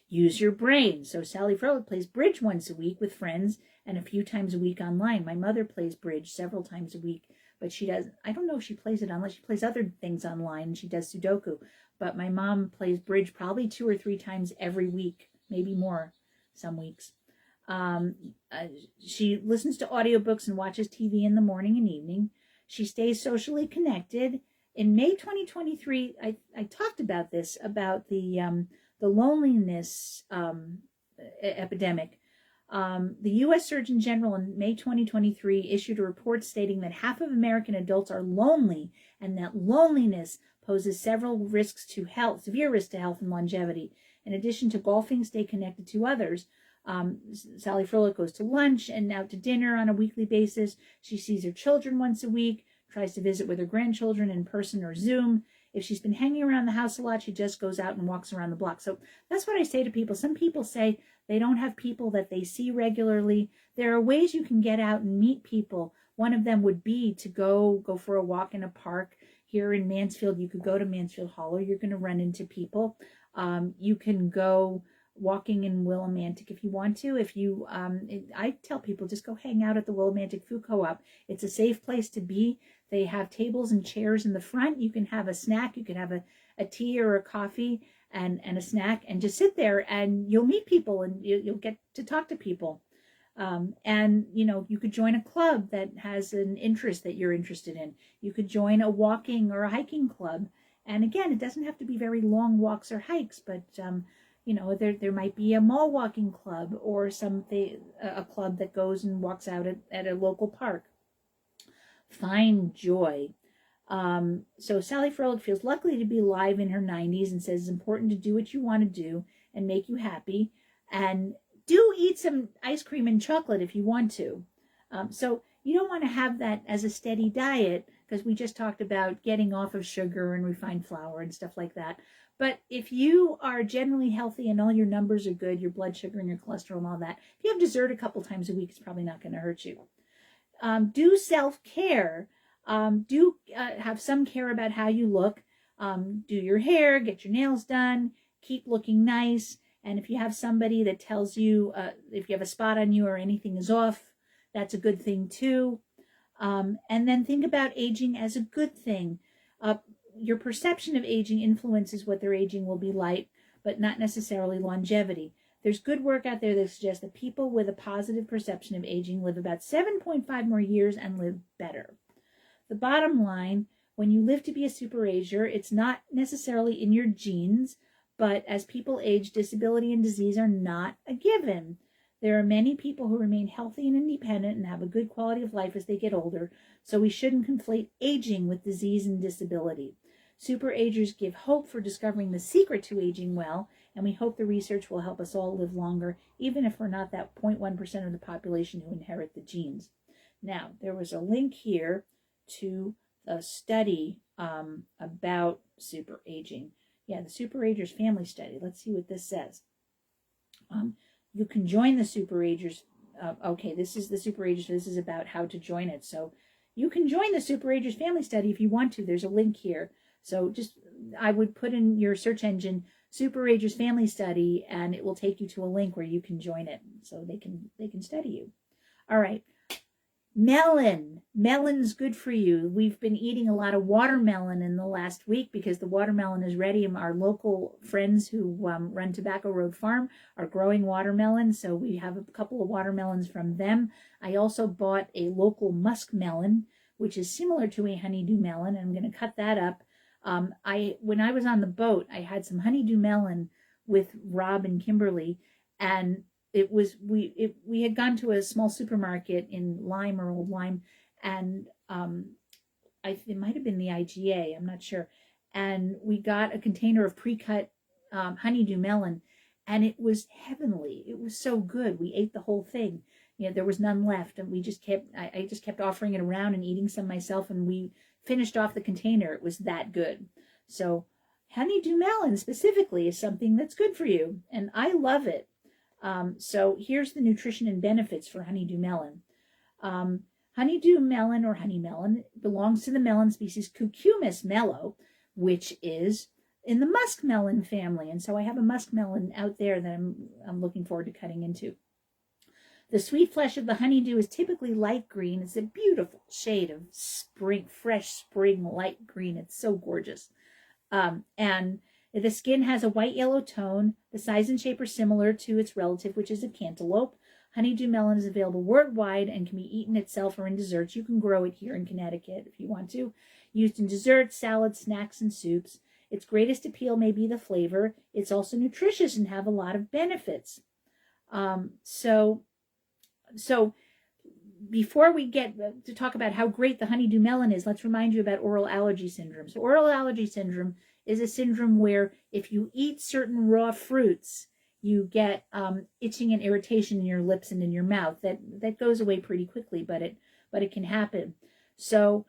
Speaker 1: Use your brain. So Sally Froelich plays bridge once a week with friends and a few times a week online. My mother plays bridge several times a week, but she does, I don't know if she plays it online. She plays other things online. She does Sudoku, but my mom plays bridge probably 2 or 3 times every week, maybe more some weeks. She listens to audiobooks and watches TV in the morning and evening. She stays socially connected. In May 2023, I talked about this, about the loneliness epidemic. The U.S. Surgeon General in May 2023 issued a report stating that half of American adults are lonely and that loneliness poses several risks to health, severe risks to health and longevity. In addition to golfing, stay connected to others. Sally Froelich goes to lunch and out to dinner on a weekly basis. She sees her children once a week, tries to visit with her grandchildren in person or Zoom. If she's been hanging around the house a lot, she just goes out and walks around the block. So that's what I say to people. Some people say they don't have people that they see regularly. There are ways you can get out and meet people. One of them would be to go for a walk in a park. Here in Mansfield, you could go to Mansfield Hollow. You're going to run into people. You can go walking in Willimantic if you want to. If you, I tell people just go hang out at the Willimantic Food Co-op. It's a safe place to be. They have tables and chairs in the front. You can have a snack. You can have a tea or a coffee and a snack and just sit there and you'll meet people and you'll get to talk to people. And, you know, you could join a club that has an interest that you're interested in. You could join a walking or a hiking club. And again, it doesn't have to be very long walks or hikes, but, you know, there might be a mall walking club or a club that goes and walks out at a local park. Find joy. So Sally Froelich feels lucky to be alive in her 90s and says it's important to do what you want to do and make you happy. And do eat some ice cream and chocolate if you want to. So you don't want to have that as a steady diet because we just talked about getting off of sugar and refined flour and stuff like that. But if you are generally healthy and all your numbers are good, your blood sugar and your cholesterol and all that, if you have dessert a couple times a week, it's probably not going to hurt you. Do self-care. Do have some care about how you look. Do your hair, get your nails done, keep looking nice. And if you have somebody that tells you if you have a spot on you or anything is off, that's a good thing too. And then think about aging as a good thing. Your perception of aging influences what their aging will be like, but not necessarily longevity. There's good work out there that suggests that people with a positive perception of aging live about 7.5 more years and live better. The bottom line, when you live to be a superager, it's not necessarily in your genes, but as people age, disability and disease are not a given. There are many people who remain healthy and independent and have a good quality of life as they get older, so we shouldn't conflate aging with disease and disability. Superagers give hope for discovering the secret to aging well, and we hope the research will help us all live longer, even if we're not that 0.1% of the population who inherit the genes. Now, there was a link here to a study about superaging. Yeah, the Superagers Family Study. Let's see what this says. You can join the Superagers. Okay, this is the Superagers. This is about how to join it. So you can join the Superagers Family Study if you want to. There's a link here. So just, I would put in your search engine Superagers Family Study, and it will take you to a link where you can join it. So they can study you. All right. Melon. Melon's good for you. We've been eating a lot of watermelon in the last week because the watermelon is ready. Our local friends who run Tobacco Road Farm are growing watermelon, so we have a couple of watermelons from them. I also bought a local muskmelon, which is similar to a honeydew melon. I'm going to cut that up. When I was on the boat, I had some honeydew melon with Rob and Kimberly, and we had gone to a small supermarket in Lime or Old Lime, and it might have been the IGA, I'm not sure, and we got a container of pre-cut honeydew melon, and it was heavenly. It was so good. We ate the whole thing. There was none left, and I just kept offering it around and eating some myself, and we finished off the container. It was that good. So honeydew melon specifically is something that's good for you, and I love it. So here's the nutrition and benefits for honeydew melon. Honeydew melon or honey melon belongs to the melon species Cucumis mellow, which is in the muskmelon family. And so I have a muskmelon out there that I'm looking forward to cutting into. The sweet flesh of the honeydew is typically light green. It's a beautiful shade of spring, fresh spring light green. It's so gorgeous. And the skin has a white-yellow tone. The size and shape are similar to its relative, which is a cantaloupe. Honeydew melon is available worldwide and can be eaten itself or in desserts. You can grow it here in Connecticut if you want to. Used in desserts, salads, snacks, and soups. Its greatest appeal may be the flavor. It's also nutritious and have a lot of benefits. So before we get to talk about how great the honeydew melon is, let's remind you about oral allergy syndrome. So oral allergy syndrome is a syndrome where if you eat certain raw fruits, you get itching and irritation in your lips and in your mouth. That goes away pretty quickly, but it can happen. So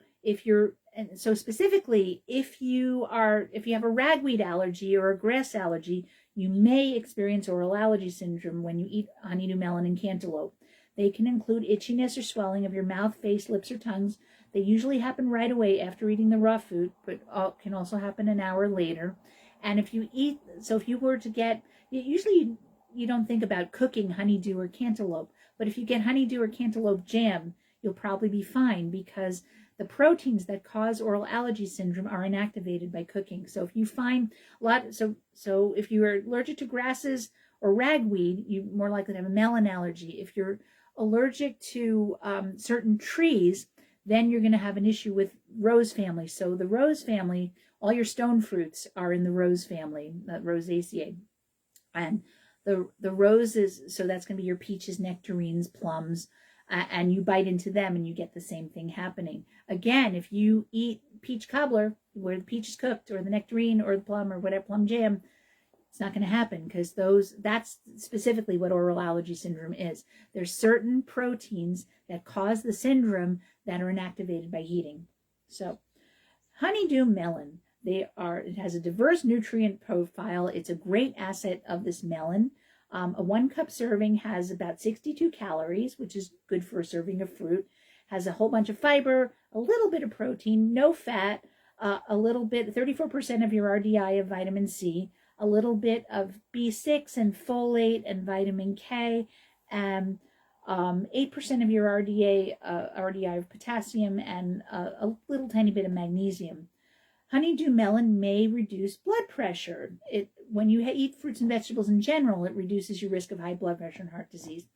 Speaker 1: specifically, if you have a ragweed allergy or a grass allergy, you may experience oral allergy syndrome when you eat honeydew melon and cantaloupe. They can include itchiness or swelling of your mouth, face, lips, or tongues. They usually happen right away after eating the raw food, but can also happen an hour later. And if you were to get, usually you don't think about cooking honeydew or cantaloupe, but if you get honeydew or cantaloupe jam, you'll probably be fine because the proteins that cause oral allergy syndrome are inactivated by cooking. So if you find so if you are allergic to grasses or ragweed, you're more likely to have a melon allergy. If you're allergic to certain trees, then you're going to have an issue with rose family. So the rose family, all your stone fruits are in the rose family, Rosaceae. And the roses, so that's going to be your peaches, nectarines, plums, and you bite into them and you get the same thing happening. Again, if you eat peach cobbler, where the peach is cooked, or the nectarine, or the plum, or whatever, plum jam, it's not going to happen because that's specifically what oral allergy syndrome is. There's certain proteins that cause the syndrome that are inactivated by heating. So honeydew melon, it has a diverse nutrient profile. It's a great asset of this melon. A 1 cup serving has about 62 calories, which is good for a serving of fruit. Has a whole bunch of fiber, a little bit of protein, no fat, a little bit, 34% of your RDI of vitamin C, a little bit of B6 and folate and vitamin K, and 8% of your RDI of potassium, and a little tiny bit of magnesium. Honeydew melon may reduce blood pressure. When you eat fruits and vegetables in general, it reduces your risk of high blood pressure and heart disease.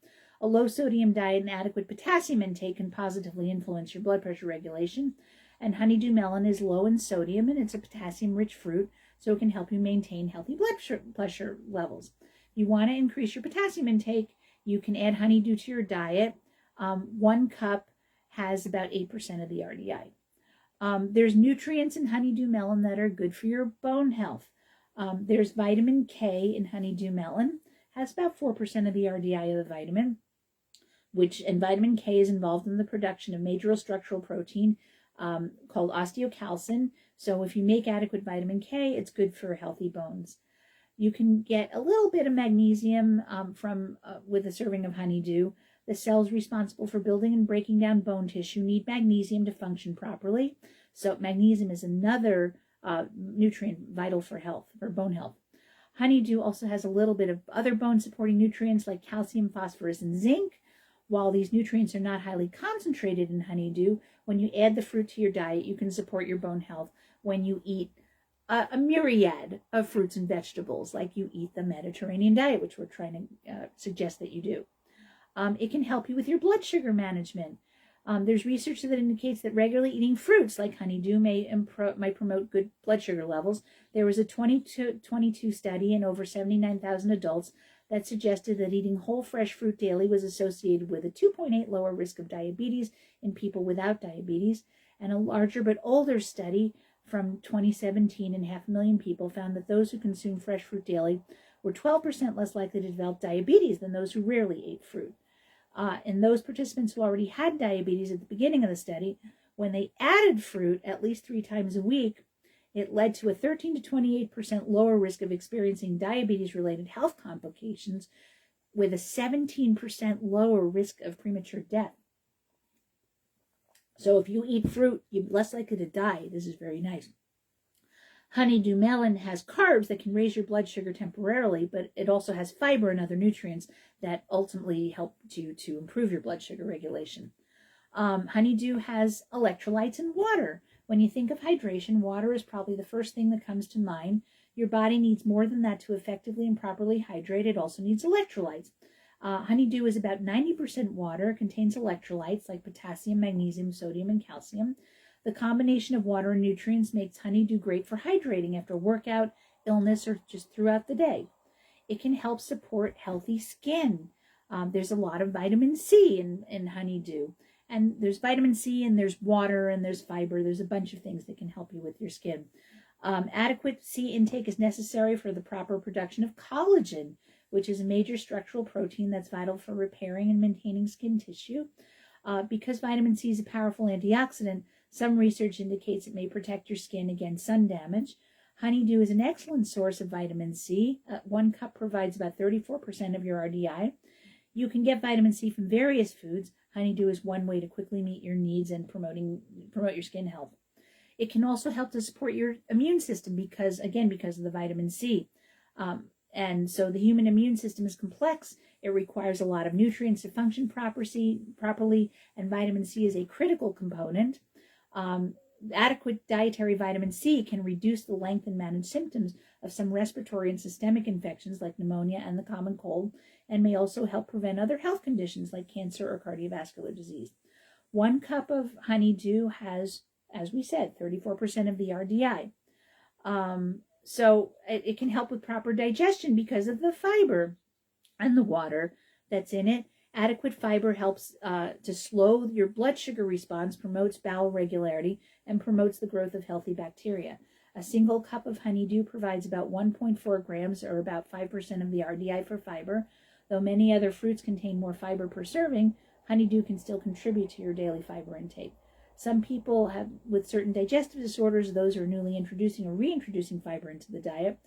Speaker 1: A low sodium diet and adequate potassium intake can positively influence your blood pressure regulation. And honeydew melon is low in sodium, and it's a potassium-rich fruit, so it can help you maintain healthy blood pressure levels. If you want to increase your potassium intake, you can add honeydew to your diet. 1 cup has about 8% of the RDI. There's nutrients in honeydew melon that are good for your bone health. There's vitamin K in honeydew melon, has about 4% of the RDI of the vitamin, and vitamin K is involved in the production of major structural protein called osteocalcin. So if you make adequate vitamin K, it's good for healthy bones. You can get a little bit of magnesium with a serving of honeydew. The cells responsible for building and breaking down bone tissue need magnesium to function properly. So magnesium is another nutrient vital for bone health. Honeydew also has a little bit of other bone-supporting nutrients like calcium, phosphorus, and zinc. While these nutrients are not highly concentrated in honeydew, when you add the fruit to your diet, you can support your bone health when you eat a myriad of fruits and vegetables, like you eat the Mediterranean diet, which we're trying to suggest that you do. It can help you with your blood sugar management. There's research that indicates that regularly eating fruits like honeydew might promote good blood sugar levels. There was a 2022 study in over 79,000 adults that suggested that eating whole fresh fruit daily was associated with a 2.8 lower risk of diabetes in people without diabetes. And a larger but older study from 2017 in 500,000 people found that those who consumed fresh fruit daily were 12% less likely to develop diabetes than those who rarely ate fruit. And those participants who already had diabetes at the beginning of the study, when they added fruit at least 3 times a week, it led to a 13 to 28% lower risk of experiencing diabetes-related health complications with a 17% lower risk of premature death. So if you eat fruit, you're less likely to die. This is very nice. Honeydew melon has carbs that can raise your blood sugar temporarily, but it also has fiber and other nutrients that ultimately help you to improve your blood sugar regulation. Honeydew has electrolytes and water. When you think of hydration, water is probably the first thing that comes to mind. Your body needs more than that to effectively and properly hydrate. It also needs electrolytes. Honeydew is about 90% water, contains electrolytes like potassium, magnesium, sodium, and calcium. The combination of water and nutrients makes honeydew great for hydrating after workout, illness, or just throughout the day. It can help support healthy skin. There's a lot of vitamin C in honeydew. And there's vitamin C, and there's water, and there's fiber. There's a bunch of things that can help you with your skin. Adequate C intake is necessary for the proper production of collagen, which is a major structural protein that's vital for repairing and maintaining skin tissue. Because vitamin C is a powerful antioxidant, some research indicates it may protect your skin against sun damage. Honeydew is an excellent source of vitamin C. 1 cup provides about 34% of your RDI. You can get vitamin C from various foods. Honeydew is one way to quickly meet your needs and promote your skin health. It can also help to support your immune system because of the vitamin C. And so the human immune system is complex. It requires a lot of nutrients to function properly, and vitamin C is a critical component. Adequate dietary vitamin C can reduce the length and manage symptoms of some respiratory and systemic infections like pneumonia and the common cold, and may also help prevent other health conditions like cancer or cardiovascular disease. 1 cup of honeydew has, as we said, 34% of the RDI. So it can help with proper digestion because of the fiber and the water that's in it. Adequate fiber helps to slow your blood sugar response, promotes bowel regularity, and promotes the growth of healthy bacteria. A single cup of honeydew provides about 1.4 grams, or about 5% of the RDI for fiber. Though many other fruits contain more fiber per serving, honeydew can still contribute to your daily fiber intake. Some people with certain digestive disorders, those who are newly introducing or reintroducing fiber into the diet,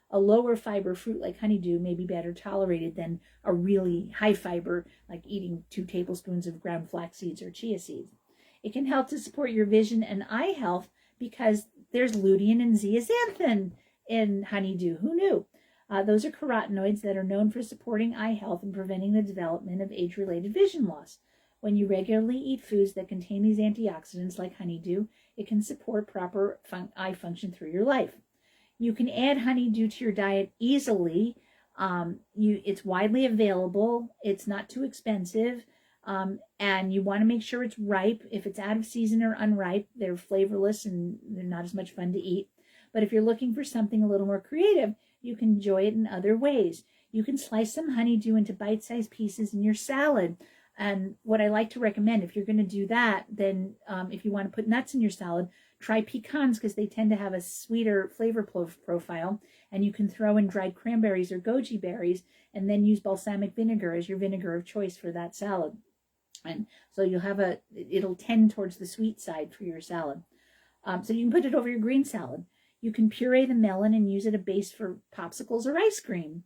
Speaker 1: a lower fiber fruit like honeydew may be better tolerated than a really high fiber, like eating 2 tablespoons of ground flax seeds or chia seeds. It can help to support your vision and eye health because there's lutein and zeaxanthin in honeydew. Who knew? Those are carotenoids that are known for supporting eye health and preventing the development of age-related vision loss. When you regularly eat foods that contain these antioxidants like honeydew, it can support proper eye function through your life. You can add honeydew to your diet easily. It's widely available. It's not too expensive. And you want to make sure it's ripe. If it's out of season or unripe, they're flavorless and they're not as much fun to eat. But if you're looking for something a little more creative, you can enjoy it in other ways. You can slice some honeydew into bite-sized pieces in your salad. And what I like to recommend, if you're going to do that, then if you want to put nuts in your salad, try pecans because they tend to have a sweeter flavor profile. And you can throw in dried cranberries or goji berries and then use balsamic vinegar as your vinegar of choice for that salad. And so it'll tend towards the sweet side for your salad. So you can put it over your green salad. You can puree the melon and use it as a base for popsicles or ice cream.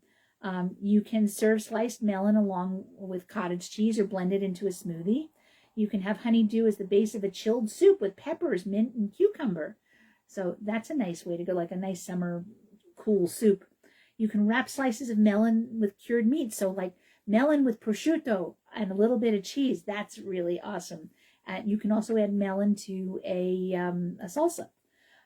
Speaker 1: You can serve sliced melon along with cottage cheese or blend it into a smoothie. You can have honeydew as the base of a chilled soup with peppers, mint, and cucumber. So that's a nice way to go, like a nice summer cool soup. You can wrap slices of melon with cured meat. So like melon with prosciutto and a little bit of cheese. That's really awesome. You can also add melon to a salsa.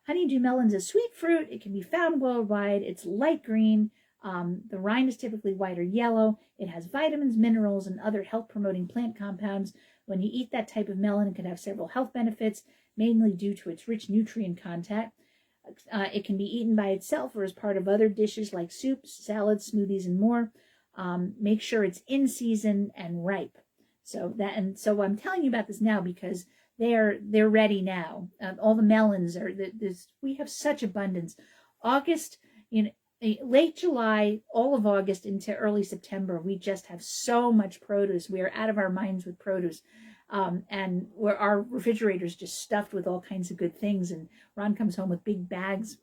Speaker 1: Honeydew melon is a sweet fruit. It can be found worldwide. It's light green. The rind is typically white or yellow. It has vitamins, minerals, and other health-promoting plant compounds, When you eat that type of melon, it can have several health benefits, mainly due to its rich nutrient content. It can be eaten by itself or as part of other dishes like soups, salads, smoothies, and more. Make sure it's in season and ripe. So I'm telling you about this now because they're ready now. All the melons are. We have such abundance. August, late July, all of August into early September, we just have so much produce. We are out of our minds with produce. And where our refrigerator's just stuffed with all kinds of good things. And Ron comes home with big bags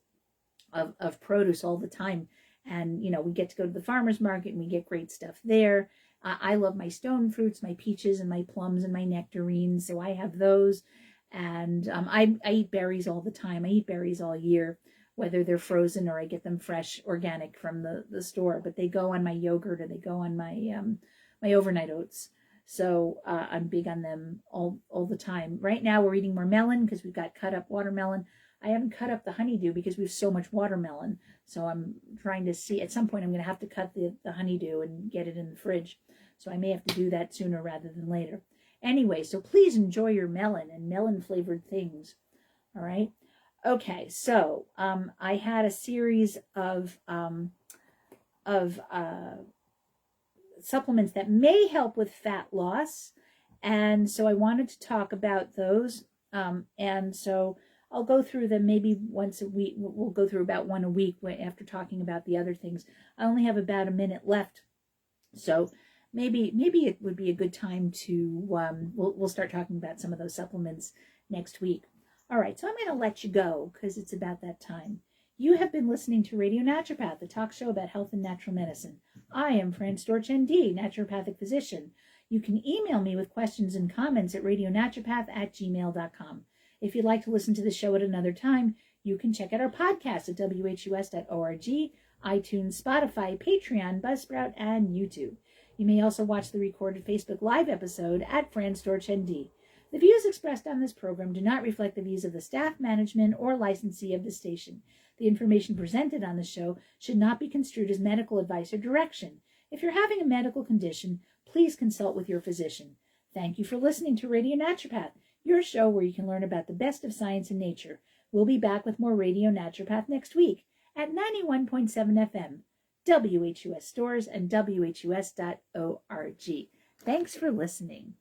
Speaker 1: of produce all the time. And, we get to go to the farmer's market and we get great stuff there. I love my stone fruits, my peaches and my plums and my nectarines. So I have those. And I eat berries all the time. I eat berries all year, whether they're frozen or I get them fresh, organic from the store. But they go on my yogurt or they go on my overnight oats. So I'm big on them all the time. Right now we're eating more melon because we've got cut up watermelon. I haven't cut up the honeydew because we have so much watermelon. So I'm trying to see, at some point I'm going to have to cut the honeydew and get it in the fridge. So I may have to do that sooner rather than later. Anyway, so please enjoy your melon and melon flavored things. All right. Okay. So I had a series of supplements that may help with fat loss. And so I wanted to talk about those. And so I'll go through them maybe once a week. We'll go through about one a week after talking about the other things. I only have about a minute left. So maybe it would be a good time to, we'll start talking about some of those supplements next week. All right, so I'm going to let you go because it's about that time. You have been listening to Radio Naturopath, the talk show about health and natural medicine. I am Fran Storch, ND, naturopathic physician. You can email me with questions and comments at radionaturopath@gmail.com. If you'd like to listen to the show at another time, you can check out our podcast at whus.org, iTunes, Spotify, Patreon, Buzzsprout, and YouTube. You may also watch the recorded Facebook Live episode at Fran Storch, ND. The views expressed on this program do not reflect the views of the staff, management, or licensee of the station. The information presented on the show should not be construed as medical advice or direction. If you're having a medical condition, please consult with your physician. Thank you for listening to Radio Naturopath, your show where you can learn about the best of science and nature. We'll be back with more Radio Naturopath next week at 91.7 FM, WHUS stores, and WHUS.org. Thanks for listening.